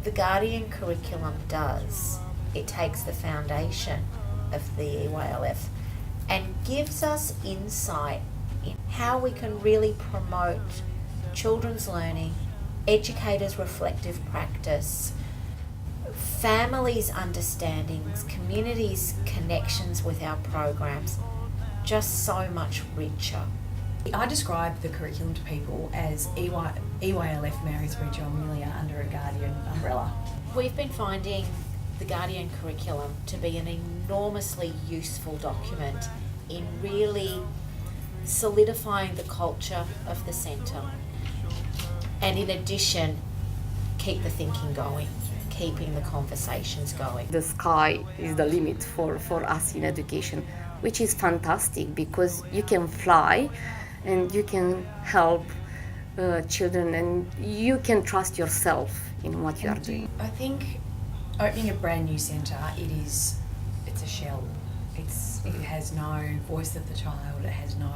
the Guardian curriculum does, it takes the foundation of the EYLF and gives us insight in how we can really promote children's learning, educators' reflective practice, families' understandings, communities' connections with our programs, just so much richer. I describe the curriculum to people as EYLF marries Reggio Emilia under a Guardian umbrella. We've been finding the Guardian curriculum to be an enormously useful document in really solidifying the culture of the centre, and in addition, keep the thinking going, keeping the conversations going. The sky is the limit for us in education, which is fantastic because you can fly and you can help children and you can trust yourself in what you are doing. I think opening a brand new centre, it's a shell. It has no voice of the child, it has no,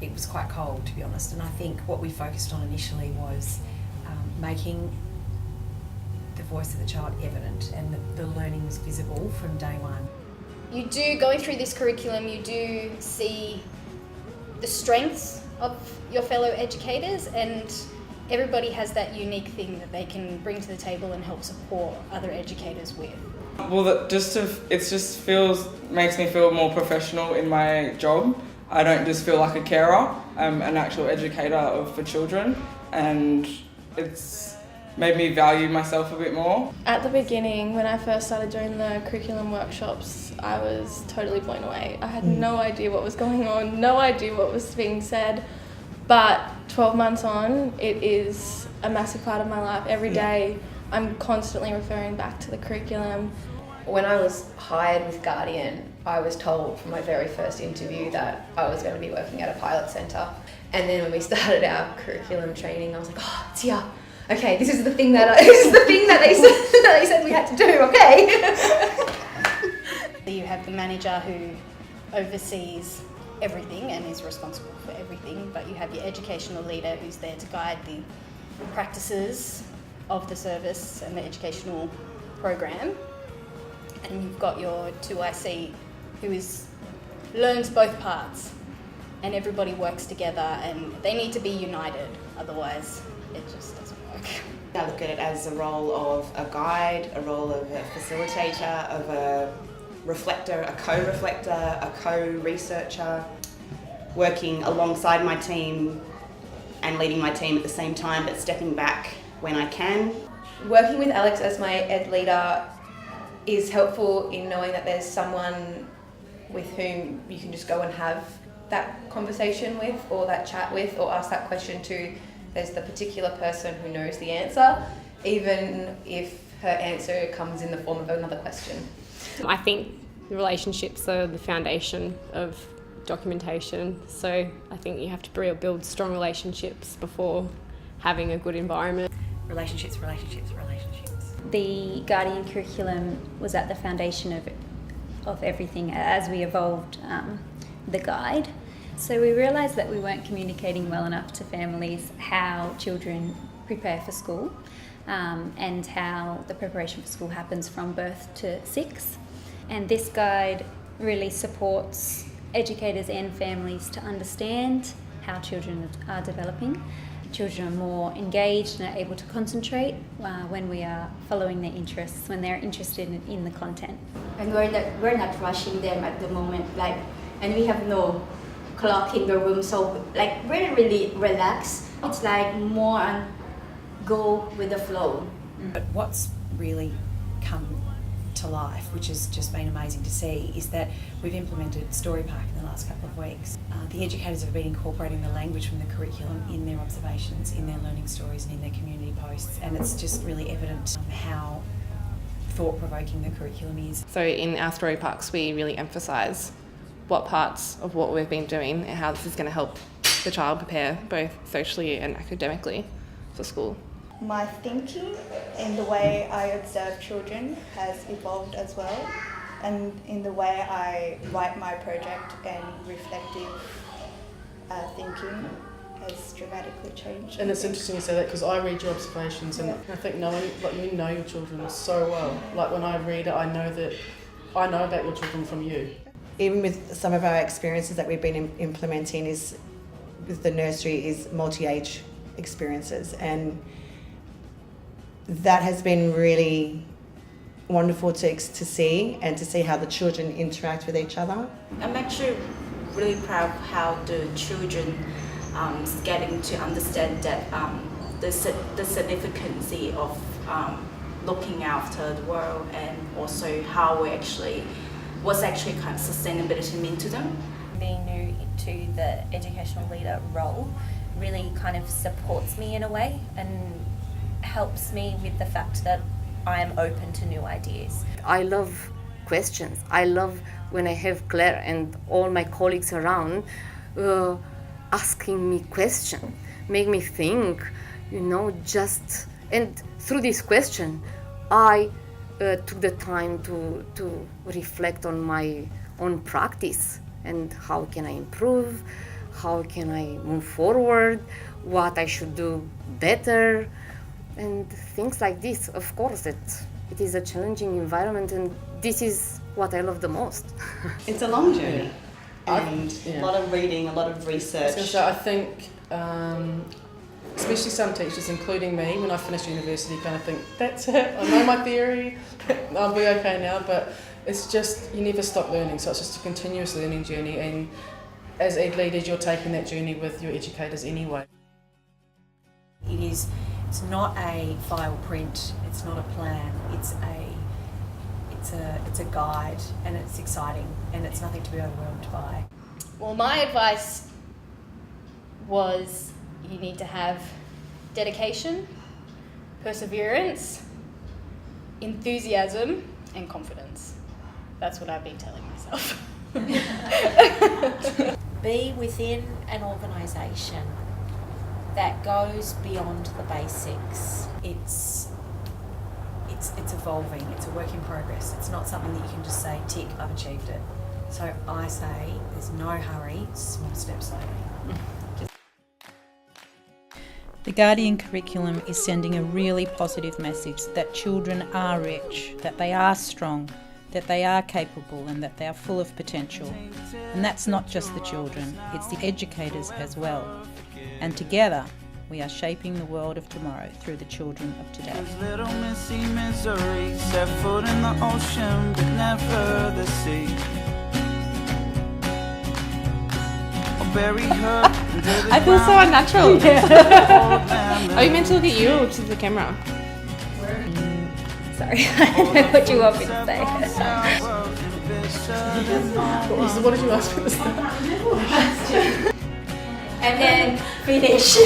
it was quite cold, to be honest, and I think what we focused on initially was making the voice of the child evident and the learning was visible from day one. You do, going through this curriculum, you do see the strengths of your fellow educators, and everybody has that unique thing that they can bring to the table and help support other educators with. Well, makes me feel more professional in my job. I don't just feel like a carer, I'm an actual educator for children, and it's made me value myself a bit more. At the beginning, when I first started doing the curriculum workshops, I was totally blown away. I had no idea what was going on, no idea what was being said, but 12 months on, it is a massive part of my life. Every day, I'm constantly referring back to the curriculum. When I was hired with Guardian, I was told from my very first interview that I was going to be working at a pilot centre. And then when we started our curriculum training, I was like, oh, it's here. Okay, this is the thing that they said we had to do. Okay. You have the manager who oversees everything and is responsible for everything, but you have your educational leader who's there to guide the practices of the service and the educational program, and you've got your 2IC who learns both parts, and everybody works together and they need to be united, otherwise it just doesn't work. I look at it as a role of a guide, a role of a facilitator, of a reflector, a co-reflector, a co-researcher, working alongside my team and leading my team at the same time, but stepping back when I can. Working with Alex as my ed leader is helpful in knowing that there's someone with whom you can just go and have that conversation with, or that chat with, or ask that question to. There's the particular person who knows the answer, even if her answer comes in the form of another question. I think the relationships are the foundation of documentation, so I think you have to build strong relationships before having a good environment. Relationships. The Guardian curriculum was at the foundation of everything as we evolved the guide. So we realised that we weren't communicating well enough to families how children prepare for school and how the preparation for school happens from birth to 6. And this guide really supports educators and families to understand how children are developing. Children are more engaged and are able to concentrate when we are following their interests, when they're interested in the content. And we're not rushing them at the moment, and we have no clock in the room, so we're really relaxed. It's more on go with the flow. But what's really come to life, which has just been amazing to see, is that we've implemented Story Park in the last couple of weeks. The educators have been incorporating the language from the curriculum in their observations, in their learning stories and in their community posts, and it's just really evident how thought-provoking the curriculum is. So in our story parks we really emphasise what parts of what we've been doing and how this is going to help the child prepare both socially and academically for school. My thinking in the way I observe children has evolved as well, and in the way I write my project and reflective thinking has dramatically changed. And it's interesting you say that because I read your observations and I think knowing, like, you know your children so well. Like when I read it, I know about your children from you. Even with some of our experiences that we've been implementing is with the nursery is multi-age experiences, and that has been really wonderful to see, and to see how the children interact with each other. I'm actually really proud of how the children is getting to understand that the significance of looking after the world, and also how what's actually kind of sustainability mean to them. Being new to the educational leader role really kind of supports me in a way and helps me with the fact that I am open to new ideas. I love questions. I love when I have Claire and all my colleagues around asking me questions, make me think, and through this question, I took the time to reflect on my own practice and how can I improve, how can I move forward, what I should do better, and things like this. Of course, it is a challenging environment, and this is what I love the most. It's a long journey, and a lot of reading, a lot of research. I think, especially some teachers, including me, when I finished university, kind of think, that's it, I know my theory, I'll be okay now, but it's just, you never stop learning, so it's just a continuous learning journey, and as ed leaders, you're taking that journey with your educators anyway. It's not a file print, it's not a plan, it's a guide, and it's exciting, and it's nothing to be overwhelmed by. Well, my advice was you need to have dedication, perseverance, enthusiasm, and confidence. That's what I've been telling myself. Be within an organisation that goes beyond the basics. It's evolving, it's a work in progress. It's not something that you can just say, tick, I've achieved it. So I say there's no hurry, small steps slowly. The Guardian curriculum is sending a really positive message that children are rich, that they are strong, that they are capable, and that they are full of potential. And that's not just the children, it's the educators as well. And together, we are shaping the world of tomorrow through the children of today. Little Missy Misery, set foot in the ocean, but never the sea. I'll bury her into the I feel so ground. unnatural. Yeah. Are you meant to look at you or to the camera? Sorry, I don't know what you want me to say. What did you ask me to say? And then finish.